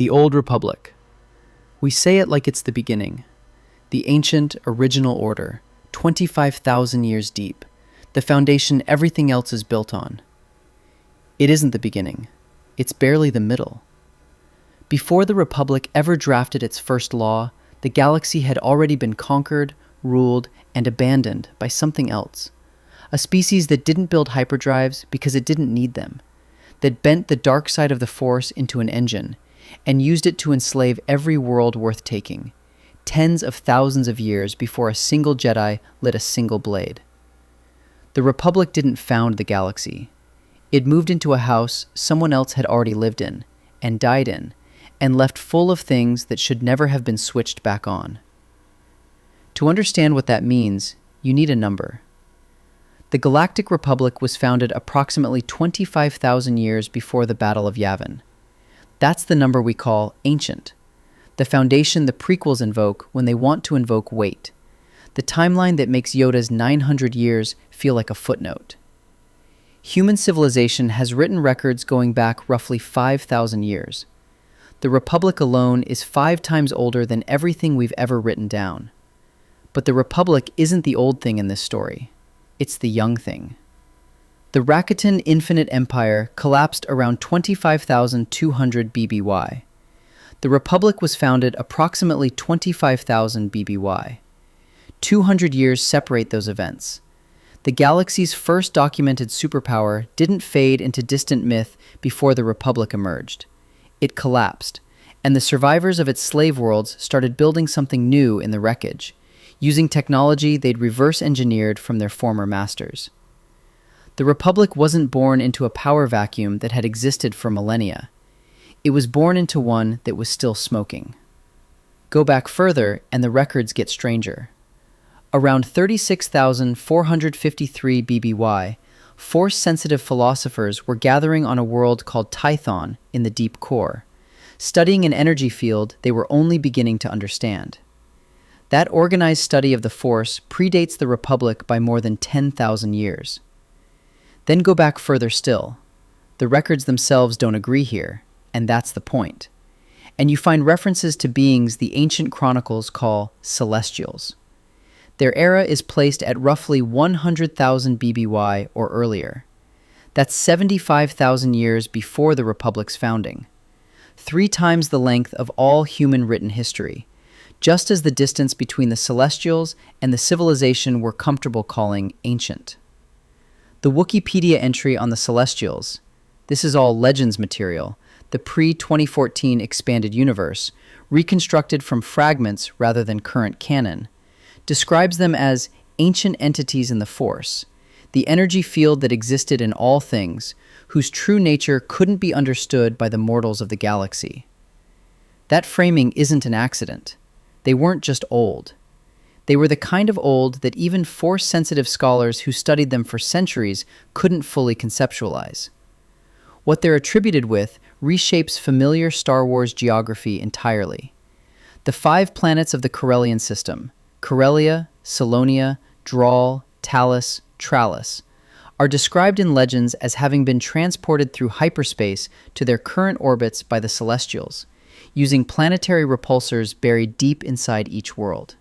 The Old Republic. We say it like it's the beginning. The ancient, original order, 25,000 years deep, the foundation everything else is built on. It isn't the beginning. It's barely the middle. Before the Republic ever drafted its first law, the galaxy had already been conquered, ruled, and abandoned by something else. A species that didn't build hyperdrives because it didn't need them, that bent the dark side of the Force into an engine, and used it to enslave every world worth taking, tens of thousands of years before a single Jedi lit a single blade. The Republic didn't found the galaxy. It moved into a house someone else had already lived in, and died in, and left full of things that should never have been switched back on. To understand what that means, you need a number. The Galactic Republic was founded approximately 25,000 years before the Battle of Yavin. That's the number we call ancient, the foundation the prequels invoke when they want to invoke weight, the timeline that makes Yoda's 900 years feel like a footnote. Human civilization has written records going back roughly 5,000 years. The Republic alone is 5 times older than everything we've ever written down. But the Republic isn't the old thing in this story. It's the young thing. The Rakatan Infinite Empire collapsed around 25,200 BBY. The Republic was founded approximately 25,000 BBY. 200 years separate those events. The galaxy's first documented superpower didn't fade into distant myth before the Republic emerged. It collapsed, and the survivors of its slave worlds started building something new in the wreckage, using technology they'd reverse-engineered from their former masters. The Republic wasn't born into a power vacuum that had existed for millennia. It was born into one that was still smoking. Go back further, and the records get stranger. Around 36,453 BBY, Force-sensitive philosophers were gathering on a world called Tython in the deep core, studying an energy field they were only beginning to understand. That organized study of the Force predates the Republic by more than 10,000 years. Then go back further still. The records themselves don't agree here, and that's the point. And you find references to beings the ancient chronicles call celestials. Their era is placed at roughly 100,000 BBY or earlier. That's 75,000 years before the Republic's founding. 3 times the length of all human written history, just as the distance between the Celestials and the civilization we're comfortable calling ancient. The Wikipedia entry on the Celestials, this is all Legends material, the pre-2014 expanded universe, reconstructed from fragments rather than current canon, describes them as ancient entities in the Force, the energy field that existed in all things, whose true nature couldn't be understood by the mortals of the galaxy. That framing isn't an accident. They weren't just old. They were the kind of old that even Force-sensitive scholars who studied them for centuries couldn't fully conceptualize. What they're attributed with reshapes familiar Star Wars geography entirely. The 5 planets of the Corellian system, Corellia, Salonia, Draal, Talos, Tralis, are described in Legends as having been transported through hyperspace to their current orbits by the Celestials, using planetary repulsors buried deep inside each world.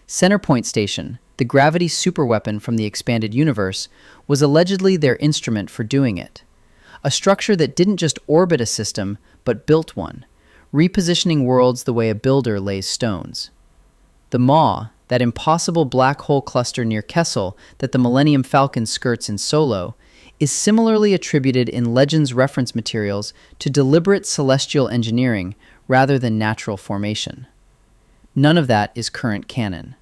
Centerpoint Station, the gravity superweapon from the expanded universe, was allegedly their instrument for doing it. A structure that didn't just orbit a system, but built one, repositioning worlds the way a builder lays stones. The Maw, that impossible black hole cluster near Kessel that the Millennium Falcon skirts in Solo, is similarly attributed in Legends reference materials to deliberate celestial engineering rather than natural formation. None of that is current canon.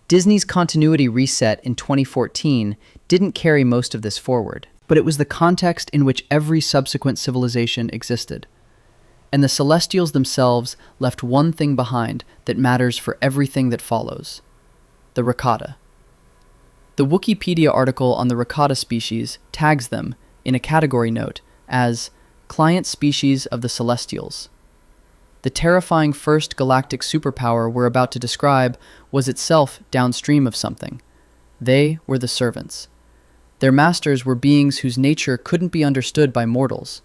Disney's continuity reset in 2014 didn't carry most of this forward, but it was the context in which every subsequent civilization existed. And the Celestials themselves left one thing behind that matters for everything that follows: the Rakata. The Wikipedia article on the Rakata species tags them, in a category note, as client species of the Celestials. The terrifying first galactic superpower we're about to describe was itself downstream of something. They were the servants. Their masters were beings whose nature couldn't be understood by mortals.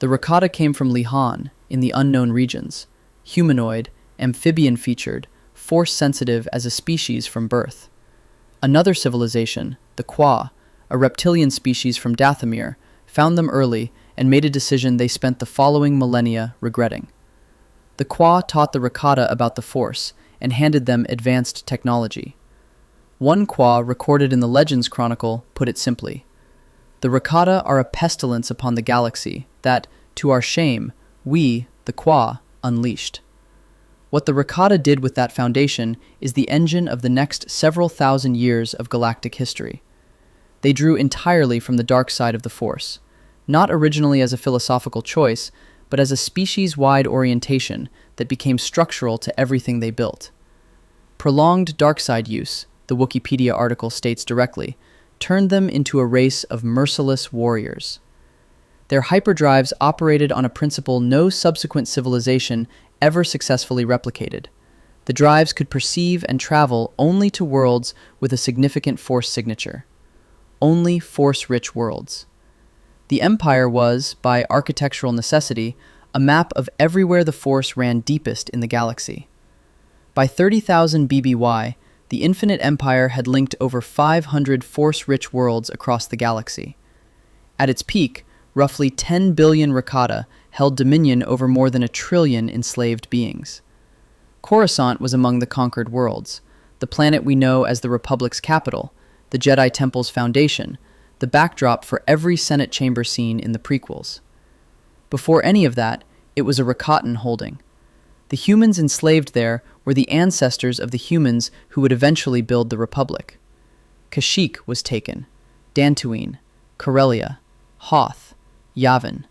The Rakata came from Lihan, in the unknown regions, humanoid, amphibian-featured, force-sensitive as a species from birth. Another civilization, the Kwa, a reptilian species from Dathomir, found them early and made a decision they spent the following millennia regretting. The Kwa taught the Rakata about the Force and handed them advanced technology. One Kwa recorded in the Legends Chronicle put it simply: "The Rakata are a pestilence upon the galaxy that, to our shame, we, the Kwa, unleashed." What the Rakata did with that foundation is the engine of the next several thousand years of galactic history. They drew entirely from the dark side of the Force, not originally as a philosophical choice, but as a species-wide orientation that became structural to everything they built. Prolonged dark side use, the Wikipedia article states directly, turned them into a race of merciless warriors. Their hyperdrives operated on a principle no subsequent civilization ever successfully replicated. The drives could perceive and travel only to worlds with a significant Force signature. Only Force-rich worlds. The Empire was, by architectural necessity, a map of everywhere the Force ran deepest in the galaxy. By 30,000 BBY, the Infinite Empire had linked over 500 Force-rich worlds across the galaxy. At its peak, roughly 10 billion Rakata held dominion over more than 1 trillion enslaved beings. Coruscant was among the conquered worlds, the planet we know as the Republic's capital, the Jedi Temple's foundation, the backdrop for every Senate chamber scene in the prequels. Before any of that, it was a Rakatan holding. The humans enslaved there were the ancestors of the humans who would eventually build the Republic. Kashyyyk was taken, Dantooine, Corellia, Hoth, Yavin.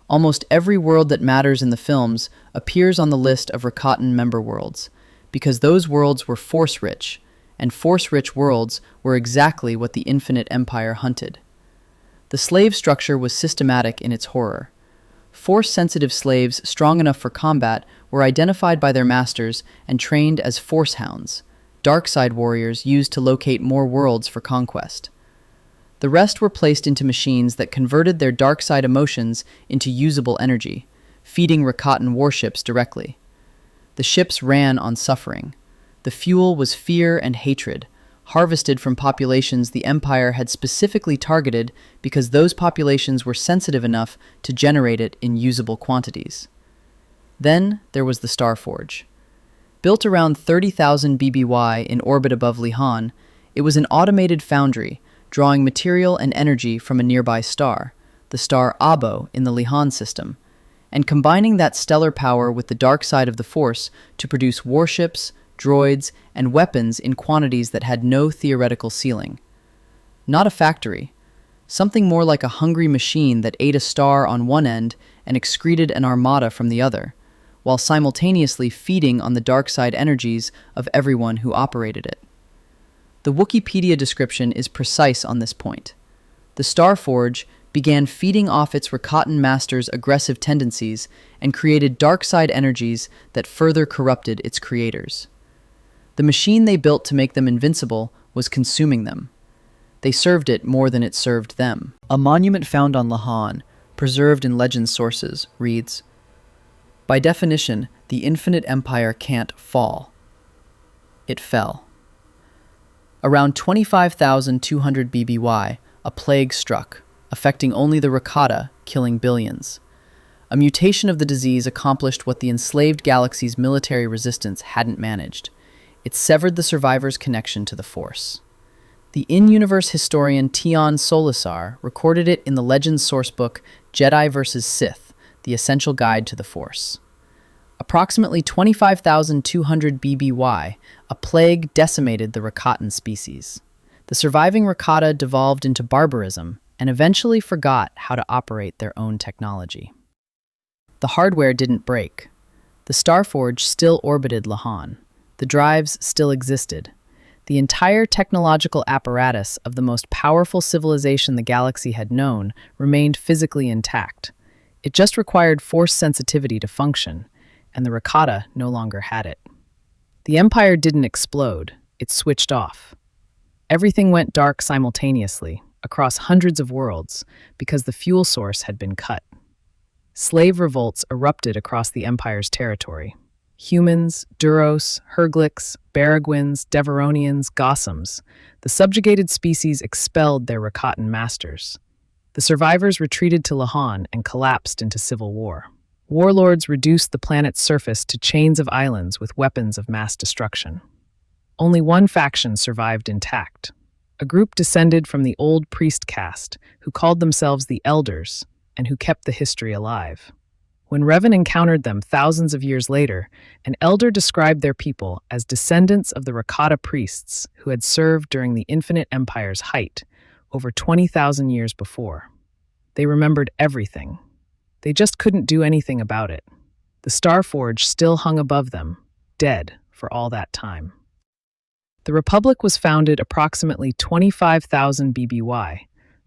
Almost every world that matters in the films appears on the list of Rakatan member worlds, because those worlds were Force-rich, and Force-rich worlds were exactly what the Infinite Empire hunted. The slave structure was systematic in its horror. Force-sensitive slaves strong enough for combat were identified by their masters and trained as Force Hounds, dark side warriors used to locate more worlds for conquest. The rest were placed into machines that converted their dark side emotions into usable energy, feeding Rakatan warships directly. The ships ran on suffering. The fuel was fear and hatred, harvested from populations the Empire had specifically targeted because those populations were sensitive enough to generate it in usable quantities. Then there was the Starforge. Built around 30,000 BBY in orbit above Lihan, it was an automated foundry drawing material and energy from a nearby star, the star Abo in the Lihan system, and combining that stellar power with the dark side of the Force to produce warships, droids, and weapons in quantities that had no theoretical ceiling. Not a factory, something more like a hungry machine that ate a star on one end and excreted an armada from the other, while simultaneously feeding on the dark side energies of everyone who operated it. The Wikipedia description is precise on this point. The Starforge began feeding off its Rakatan master's aggressive tendencies and created dark side energies that further corrupted its creators. The machine they built to make them invincible was consuming them. They served it more than it served them. A monument found on Lihan, preserved in legend sources, reads, "By definition, the Infinite Empire can't fall. It fell." Around 25,200 BBY, a plague struck, affecting only the Rakata, killing billions. A mutation of the disease accomplished what the enslaved galaxy's military resistance hadn't managed. It severed the survivors' connection to the Force. The in-universe historian Tion Solisar recorded it in the Legends sourcebook Jedi vs. Sith, The Essential Guide to the Force. Approximately 25,200 BBY, a plague decimated the Rakatan species. The surviving Rakata devolved into barbarism and eventually forgot how to operate their own technology. The hardware didn't break. The Starforge still orbited Lihan. The drives still existed. The entire technological apparatus of the most powerful civilization the galaxy had known remained physically intact. It just required Force sensitivity to function, and the Rakata no longer had it. The Empire didn't explode, it switched off. Everything went dark simultaneously, across hundreds of worlds, because the fuel source had been cut. slave revolts erupted across the Empire's territory. Humans, Duros, Herglics, Baragwins, Deveronians, Gossams, the subjugated species expelled their Rakatan masters. The survivors retreated to Lahan and collapsed into civil war. Warlords reduced the planet's surface to chains of islands with weapons of mass destruction. Only one faction survived intact, a group descended from the old priest caste who called themselves the Elders and who kept the history alive. When Revan encountered them thousands of years later, an elder described their people as descendants of the Rakata priests who had served during the Infinite Empire's height, over 20,000 years before. They remembered everything. They just couldn't do anything about it. The Starforge still hung above them, dead for all that time. The Republic was founded approximately 25,000 BBY,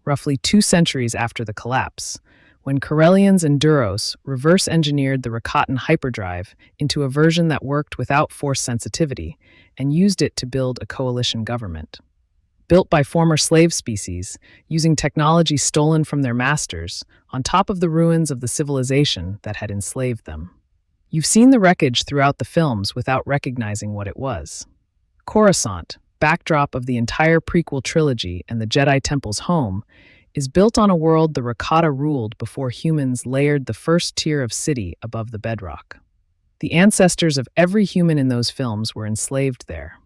roughly 2 centuries after the collapse, when Corellians and Duros reverse-engineered the Rakatan hyperdrive into a version that worked without force sensitivity and used it to build a coalition government. Built by former slave species, using technology stolen from their masters, on top of the ruins of the civilization that had enslaved them. You've seen the wreckage throughout the films without recognizing what it was. Coruscant, backdrop of the entire prequel trilogy and the Jedi Temple's home, is built on a world the Rakata ruled before humans layered the first tier of city above the bedrock. The ancestors of every human in those films were enslaved there.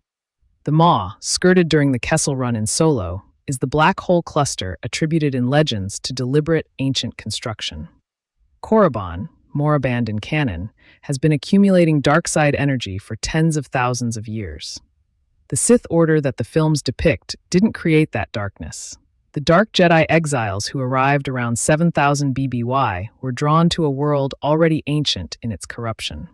The Maw, skirted during the Kessel Run in Solo, is the black hole cluster attributed in legends to deliberate ancient construction. Korriban, moribund in canon, has been accumulating dark side energy for tens of thousands of years. The Sith Order that the films depict didn't create that darkness. The Dark Jedi exiles who arrived around 7,000 BBY were drawn to a world already ancient in its corruption.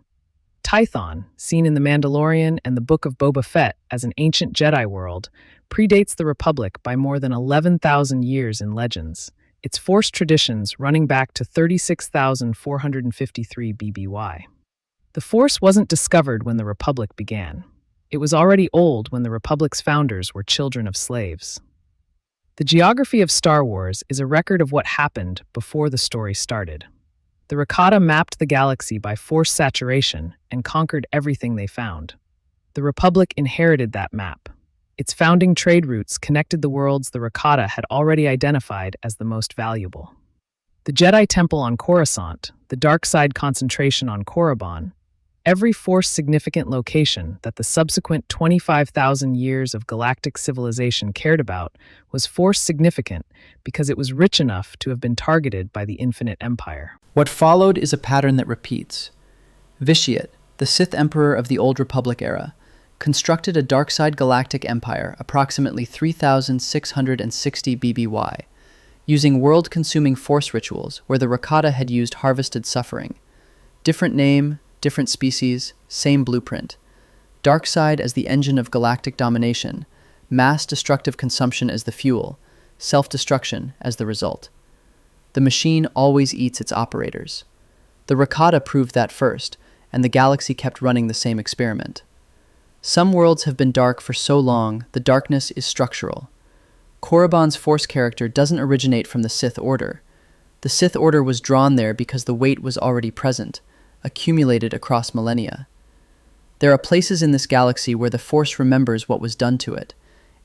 Tython, seen in The Mandalorian and the Book of Boba Fett as an ancient Jedi world, predates the Republic by more than 11,000 years in legends, its Force traditions running back to 36,453 BBY. The Force wasn't discovered when the Republic began. It was already old when the Republic's founders were children of slaves. The geography of Star Wars is a record of what happened before the story started. The Rakata mapped the galaxy by force saturation and conquered everything they found. The Republic inherited that map. Its founding trade routes connected the worlds the Rakata had already identified as the most valuable. The Jedi Temple on Coruscant, the dark side concentration on Korriban, every force-significant location that the subsequent 25,000 years of galactic civilization cared about was force-significant because it was rich enough to have been targeted by the Infinite Empire. What followed is a pattern that repeats. Vitiate, the Sith Emperor of the Old Republic era, constructed a dark-side galactic empire approximately 3,660 BBY, using world-consuming force rituals where the Rakata had used harvested suffering. Different name, different species, same blueprint. Dark side as the engine of galactic domination, mass destructive consumption as the fuel, self-destruction as the result. The machine always eats its operators. The Rakata proved that first, and the galaxy kept running the same experiment. Some worlds have been dark for so long, the darkness is structural. Korriban's Force character doesn't originate from the Sith Order. The Sith Order was drawn there because the weight was already present, accumulated across millennia. There are places in this galaxy where the Force remembers what was done to it,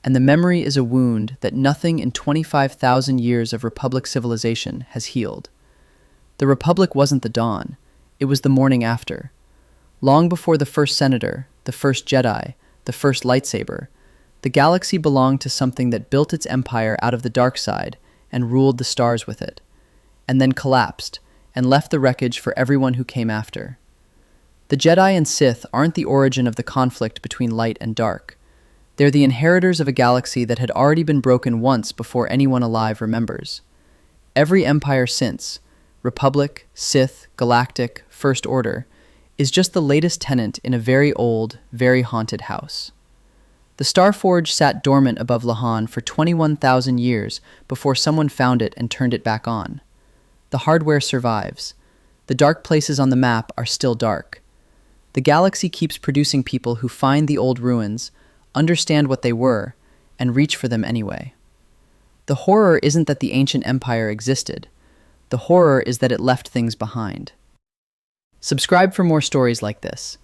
and the memory is a wound that nothing in 25,000 years of Republic civilization has healed. The Republic wasn't the dawn, it was the morning after. Long before the first Senator, the first Jedi, the first lightsaber, the galaxy belonged to something that built its empire out of the dark side and ruled the stars with it, and then collapsed, and left the wreckage for everyone who came after. The Jedi and Sith aren't the origin of the conflict between light and dark. They're the inheritors of a galaxy that had already been broken once before anyone alive remembers. Every empire since, Republic, Sith, Galactic, First Order, is just the latest tenant in a very old, very haunted house. The Starforge sat dormant above Lahan for 21,000 years before someone found it and turned it back on. The hardware survives. The dark places on the map are still dark. The galaxy keeps producing people who find the old ruins, understand what they were, and reach for them anyway. The horror isn't that the ancient empire existed. The horror is that it left things behind. Subscribe for more stories like this.